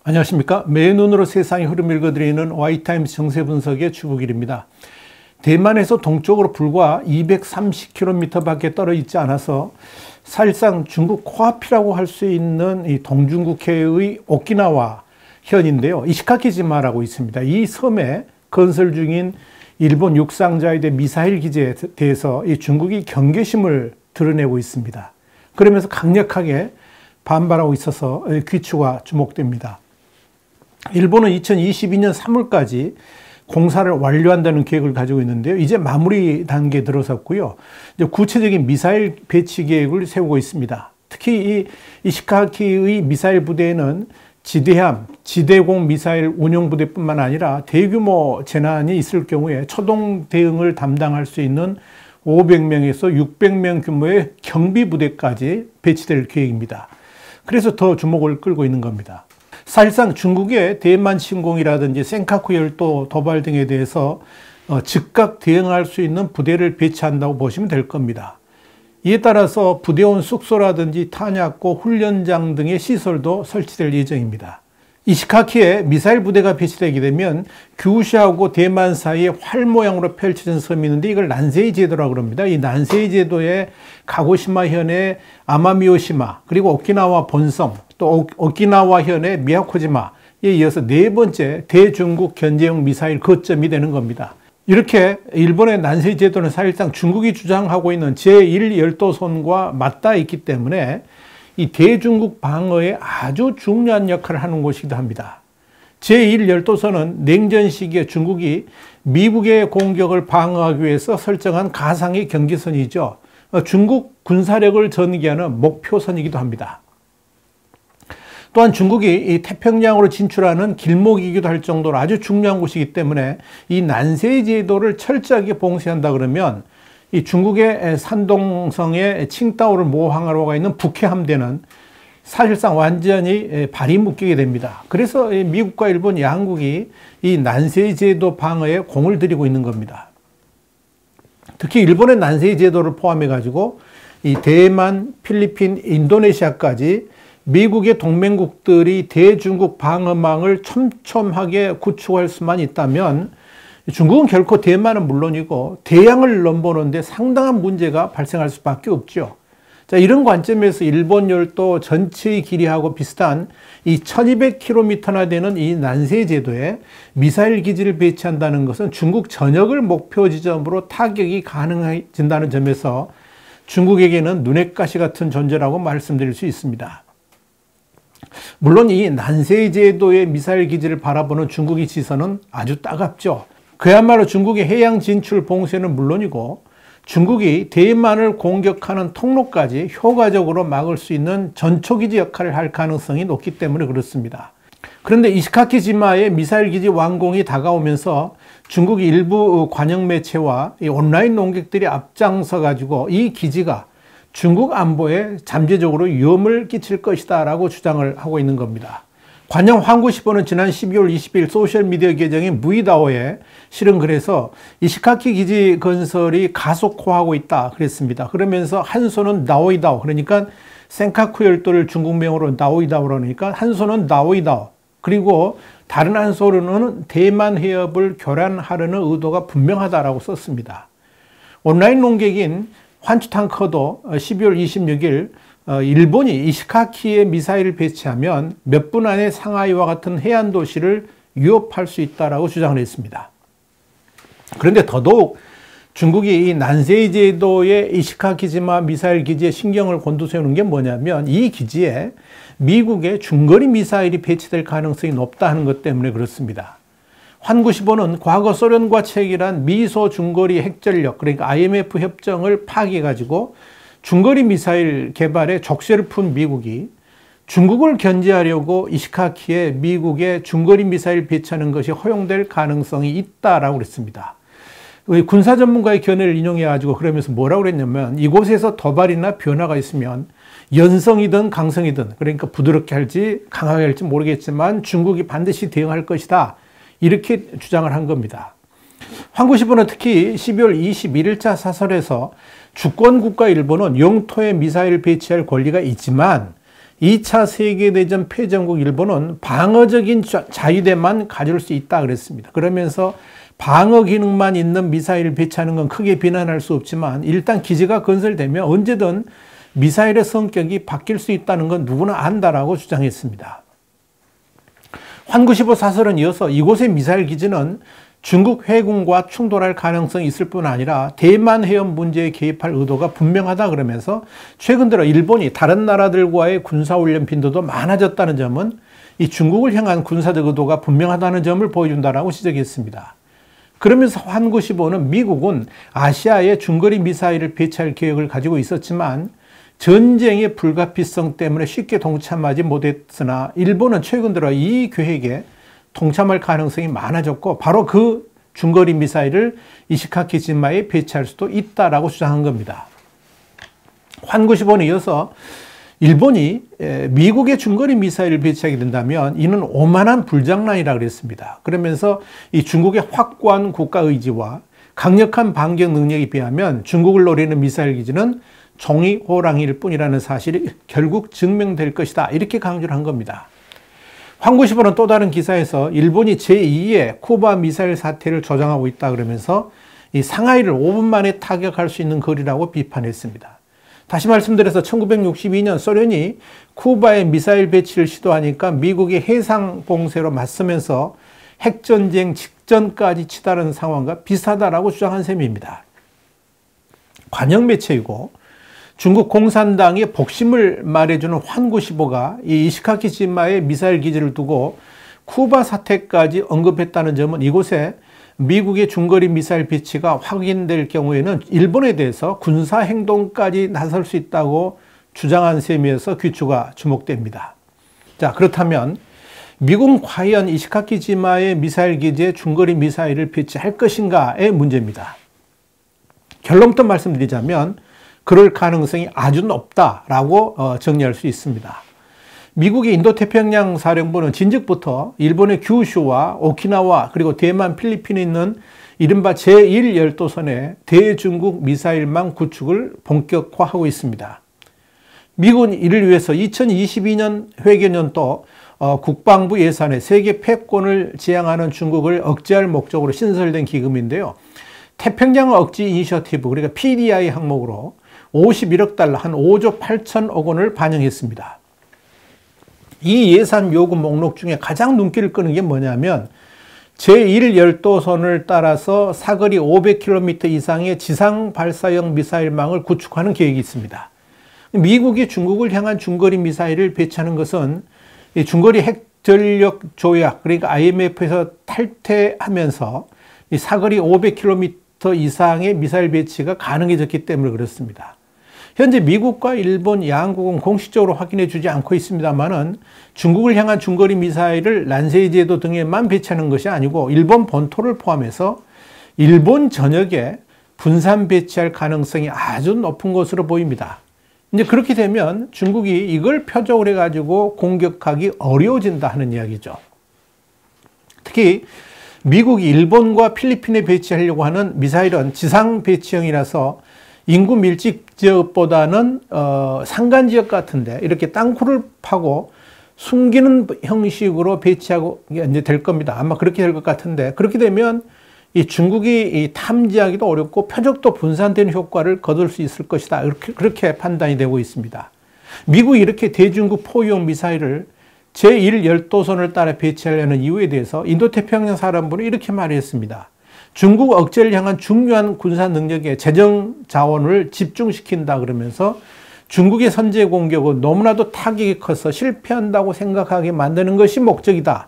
안녕하십니까. 맨눈으로 세상의 흐름 읽어드리는 와이타임스 정세분석의 주부길입니다. 대만에서 동쪽으로 불과 230km 밖에 떨어져 있지 않아서 사실상 중국 코앞이라고 할 수 있는 이 동중국해의 오키나와 현인데요. 이시카키지마라고 있습니다. 이 섬에 건설 중인 일본 육상자위대 미사일 기지에 대해서 이 중국이 경계심을 드러내고 있습니다. 그러면서 강력하게 반발하고 있어서 귀추가 주목됩니다. 일본은 2022년 3월까지 공사를 완료한다는 계획을 가지고 있는데요. 이제 마무리 단계에 들어섰고요. 이제 구체적인 미사일 배치 계획을 세우고 있습니다. 특히 이 이시카키의 미사일 부대에는 지대함, 지대공 미사일 운용 부대뿐만 아니라 대규모 재난이 있을 경우에 초동 대응을 담당할 수 있는 500명에서 600명 규모의 경비 부대까지 배치될 계획입니다. 그래서 더 주목을 끌고 있는 겁니다. 사실상 중국의 대만 침공이라든지 센카쿠 열도 도발 등에 대해서 즉각 대응할 수 있는 부대를 배치한다고 보시면 될 겁니다. 이에 따라서 부대원 숙소라든지 탄약고, 훈련장 등의 시설도 설치될 예정입니다. 이시카키에 미사일 부대가 배치되게 되면 규슈하고 대만 사이에 활 모양으로 펼쳐진 섬이 있는데 이걸 난세이 제도라고 합니다. 이 난세이 제도에 가고시마현의 아마미오시마, 그리고 오키나와 본섬, 또 오키나와현의 미야코지마에 이어서 네 번째 대중국 견제용 미사일 거점이 되는 겁니다. 이렇게 일본의 난세이 제도는 사실상 중국이 주장하고 있는 제1열도선과 맞닿아 있기 때문에 이 대중국 방어에 아주 중요한 역할을 하는 곳이기도 합니다. 제1열도선은 냉전 시기에 중국이 미국의 공격을 방어하기 위해서 설정한 가상의 경계선이죠. 중국 군사력을 전개하는 목표선이기도 합니다. 또한 중국이 이 태평양으로 진출하는 길목이기도 할 정도로 아주 중요한 곳이기 때문에 이 난세이 제도를 철저하게 봉쇄한다 그러면 이 중국의 산동성의 칭다오를 모항하러 가 있는 북해 함대는 사실상 완전히 발이 묶이게 됩니다. 그래서 미국과 일본 양국이 이 난세이 제도 방어에 공을 들이고 있는 겁니다. 특히 일본의 난세이 제도를 포함해 가지고 이 대만, 필리핀, 인도네시아까지 미국의 동맹국들이 대중국 방어망을 촘촘하게 구축할 수만 있다면 중국은 결코 대만은 물론이고 대양을 넘보는데 상당한 문제가 발생할 수밖에 없죠. 자, 이런 관점에서 일본 열도 전체의 길이하고 비슷한 이 1200km나 되는 이 난세이 제도에 미사일 기지를 배치한다는 것은 중국 전역을 목표 지점으로 타격이 가능해진다는 점에서 중국에게는 눈엣 가시 같은 존재라고 말씀드릴 수 있습니다. 물론 이 난세이 제도의 미사일 기지를 바라보는 중국의 시선은 아주 따갑죠. 그야말로 중국의 해양 진출 봉쇄는 물론이고 중국이 대만을 공격하는 통로까지 효과적으로 막을 수 있는 전초기지 역할을 할 가능성이 높기 때문에 그렇습니다. 그런데 이시카키지마의 미사일 기지 완공이 다가오면서 중국의 일부 관영 매체와 온라인 논객들이 앞장서 가지고 이 기지가 중국 안보에 잠재적으로 위험을 끼칠 것이다 라고 주장을 하고 있는 겁니다. 관영 환구시보는 지난 12월 20일 소셜미디어 계정인 무이다오에 실은 그래서 이시카키 기지 건설이 가속화하고 있다 그랬습니다. 그러면서 한 손은 나오이다오, 그러니까 센카쿠 열도를 중국명으로 나오이다오라고 하니까 한 손은 나오이다오, 그리고 다른 한 손으로는 대만 해협을 교란하려는 의도가 분명하다라고 썼습니다. 온라인 논객인 환추탕커도 12월 26일 일본이 이시카키에 미사일을 배치하면 몇 분 안에 상하이와 같은 해안 도시를 위협할 수 있다라고 주장을 했습니다. 그런데 더더욱 중국이 이 난세이 제도의 이시카키지마 미사일 기지에 신경을 곤두세우는 게 뭐냐면 이 기지에 미국의 중거리 미사일이 배치될 가능성이 높다 하는 것 때문에 그렇습니다. 환구시보는 과거 소련과 체결한 미소 중거리 핵전력, 그러니까 IMF 협정을 파기해가지고 중거리 미사일 개발에 족쇄를 푼 미국이 중국을 견제하려고 이시카키에 미국의 중거리 미사일 배치하는 것이 허용될 가능성이 있다라고 그랬습니다. 군사 전문가의 견해를 인용해가지고 그러면서 뭐라고 그랬냐면 이곳에서 도발이나 변화가 있으면 연성이든 강성이든, 그러니까 부드럽게 할지 강하게 할지 모르겠지만 중국이 반드시 대응할 것이다, 이렇게 주장을 한 겁니다. 환구시보는 특히 12월 21일자 사설에서 주권국가 일본은 영토에 미사일 배치할 권리가 있지만 2차 세계대전 패전국 일본은 방어적인 자유대만 가질 수 있다 그랬습니다. 그러면서 방어 기능만 있는 미사일을 배치하는 건 크게 비난할 수 없지만 일단 기지가 건설되면 언제든 미사일의 성격이 바뀔 수 있다는 건 누구나 안다라고 주장했습니다. 환구시보 사설은 이어서 이곳의 미사일 기지는 중국 해군과 충돌할 가능성이 있을 뿐 아니라 대만 해협 문제에 개입할 의도가 분명하다 그러면서 최근 들어 일본이 다른 나라들과의 군사훈련 빈도도 많아졌다는 점은 이 중국을 향한 군사적 의도가 분명하다는 점을 보여준다라고 지적했습니다. 그러면서 환구시보는 미국은 아시아에 중거리 미사일을 배치할 계획을 가지고 있었지만 전쟁의 불가피성 때문에 쉽게 동참하지 못했으나 일본은 최근 들어 이 계획에 동참할 가능성이 많아졌고 바로 그 중거리 미사일을 이시카키지마에 배치할 수도 있다라고 주장한 겁니다. 환구시보는 이어서 일본이 미국의 중거리 미사일을 배치하게 된다면 이는 오만한 불장난이라 그랬습니다. 그러면서 이 중국의 확고한 국가 의지와 강력한 반격 능력에 비하면 중국을 노리는 미사일 기지는 종이 호랑이일 뿐이라는 사실이 결국 증명될 것이다. 이렇게 강조를 한 겁니다. 환구시보는 또 다른 기사에서 일본이 제2의 쿠바 미사일 사태를 조장하고 있다 그러면서 이 상하이를 5분 만에 타격할 수 있는 거리라고 비판했습니다. 다시 말씀드려서 1962년 소련이 쿠바에 미사일 배치를 시도하니까 미국이 해상 봉쇄로 맞서면서 핵전쟁 직전까지 치달은 상황과 비슷하다라고 주장한 셈입니다. 관영 매체이고 중국 공산당의 복심을 말해주는 환구시보가 이 이시카키지마의 미사일 기지를 두고 쿠바 사태까지 언급했다는 점은 이곳에 미국의 중거리 미사일 배치가 확인될 경우에는 일본에 대해서 군사행동까지 나설 수 있다고 주장한 셈이어서 귀추가 주목됩니다. 자, 그렇다면 미국은 과연 이시카키지마의 미사일 기지에 중거리 미사일을 배치할 것인가의 문제입니다. 결론부터 말씀드리자면 그럴 가능성이 아주 높다라고 정리할 수 있습니다. 미국의 인도태평양 사령부는 진즉부터 일본의 규슈와 오키나와 그리고 대만, 필리핀에 있는 이른바 제1열도선의 대중국 미사일망 구축을 본격화하고 있습니다. 미국은 이를 위해서 2022년 회계년도 국방부 예산에 세계 패권을 지향하는 중국을 억제할 목적으로 신설된 기금인데요. 태평양 억지 이니셔티브, 그러니까 PDI 항목으로 51억 달러, 한 5조 8천억 원을 반영했습니다. 이 예산 요구 목록 중에 가장 눈길을 끄는 게 뭐냐면 제1열도선을 따라서 사거리 500km 이상의 지상 발사형 미사일망을 구축하는 계획이 있습니다. 미국이 중국을 향한 중거리 미사일을 배치하는 것은 중거리 핵전력 조약, 그러니까 IMF에서 탈퇴하면서 이 사거리 500km 이상의 미사일 배치가 가능해졌기 때문에 그렇습니다. 현재 미국과 일본 양국은 공식적으로 확인해 주지 않고 있습니다만은 중국을 향한 중거리 미사일을 란세이 제도 등에만 배치하는 것이 아니고 일본 본토를 포함해서 일본 전역에 분산 배치할 가능성이 아주 높은 것으로 보입니다. 이제 그렇게 되면 중국이 이걸 표적으로 해가지고 공격하기 어려워진다 하는 이야기죠. 특히 미국이 일본과 필리핀에 배치하려고 하는 미사일은 지상 배치형이라서 인구 밀집 지역보다는 산간 지역 같은데 이렇게 땅굴을 파고 숨기는 형식으로 배치하고 이제 될 겁니다. 아마 그렇게 될 것 같은데 그렇게 되면 이 중국이 이 탐지하기도 어렵고 표적도 분산되는 효과를 거둘 수 있을 것이다. 그렇게 판단이 되고 있습니다. 미국이 이렇게 대중국 포유형 미사일을 제1열도선을 따라 배치하려는 이유에 대해서 인도태평양 사령부는 이렇게 말했습니다. 중국 억제를 향한 중요한 군사 능력에 재정 자원을 집중시킨다 그러면서 중국의 선제 공격은 너무나도 타격이 커서 실패한다고 생각하게 만드는 것이 목적이다.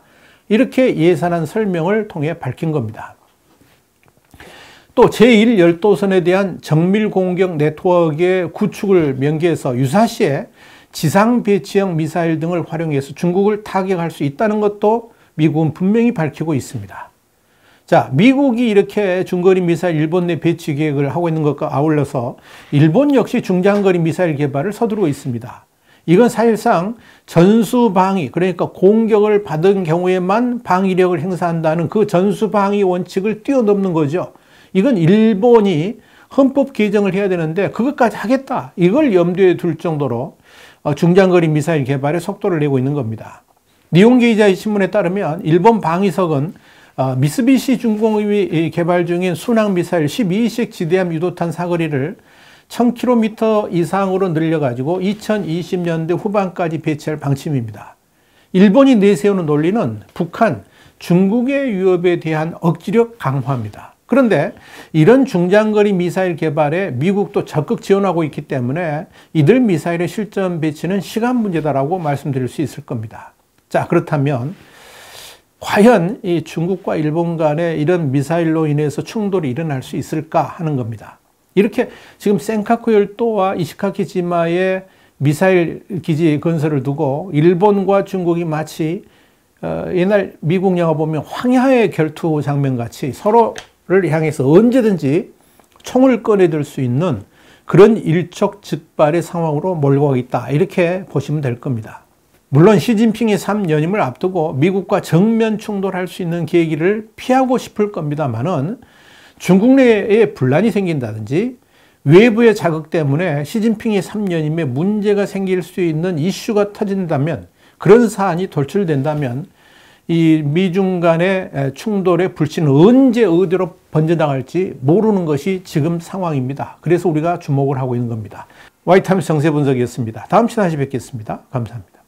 이렇게 예산안 설명을 통해 밝힌 겁니다. 또 제1열도선에 대한 정밀 공격 네트워크의 구축을 명기해서 유사시에 지상 배치형 미사일 등을 활용해서 중국을 타격할 수 있다는 것도 미국은 분명히 밝히고 있습니다. 자, 미국이 이렇게 중거리 미사일 일본 내 배치 계획을 하고 있는 것과 아울러서 일본 역시 중장거리 미사일 개발을 서두르고 있습니다. 이건 사실상 전수방위, 그러니까 공격을 받은 경우에만 방위력을 행사한다는 그 전수방위 원칙을 뛰어넘는 거죠. 이건 일본이 헌법 개정을 해야 되는데 그것까지 하겠다. 이걸 염두에 둘 정도로 중장거리 미사일 개발에 속도를 내고 있는 겁니다. 니혼기 기자의 신문에 따르면 일본 방위석은 미쓰비시 중공업이 개발 중인 순항 미사일 12식 지대함 유도탄 사거리를 1000km 이상으로 늘려가지고 2020년대 후반까지 배치할 방침입니다. 일본이 내세우는 논리는 북한, 중국의 위협에 대한 억지력 강화입니다. 그런데 이런 중장거리 미사일 개발에 미국도 적극 지원하고 있기 때문에 이들 미사일의 실전 배치는 시간 문제다라고 말씀드릴 수 있을 겁니다. 자, 그렇다면 과연 이 중국과 일본 간에 이런 미사일로 인해서 충돌이 일어날 수 있을까 하는 겁니다. 이렇게 지금 센카쿠 열도와 이시카키지마의 미사일 기지 건설을 두고 일본과 중국이 마치 옛날 미국 영화 보면 황야의 결투 장면 같이 서로를 향해서 언제든지 총을 꺼내들 수 있는 그런 일촉즉발의 상황으로 몰고 가고 있다. 이렇게 보시면 될 겁니다. 물론 시진핑의 3연임을 앞두고 미국과 정면 충돌할 수 있는 계기를 피하고 싶을 겁니다만은 중국 내에 분란이 생긴다든지 외부의 자극 때문에 시진핑의 3년임에 문제가 생길 수 있는 이슈가 터진다면, 그런 사안이 돌출된다면 이 미중 간의 충돌의 불씨는 언제 어디로 번져나갈지 모르는 것이 지금 상황입니다. 그래서 우리가 주목을 하고 있는 겁니다. 와이타임스 정세 분석이었습니다. 다음 시간에 다시 뵙겠습니다. 감사합니다.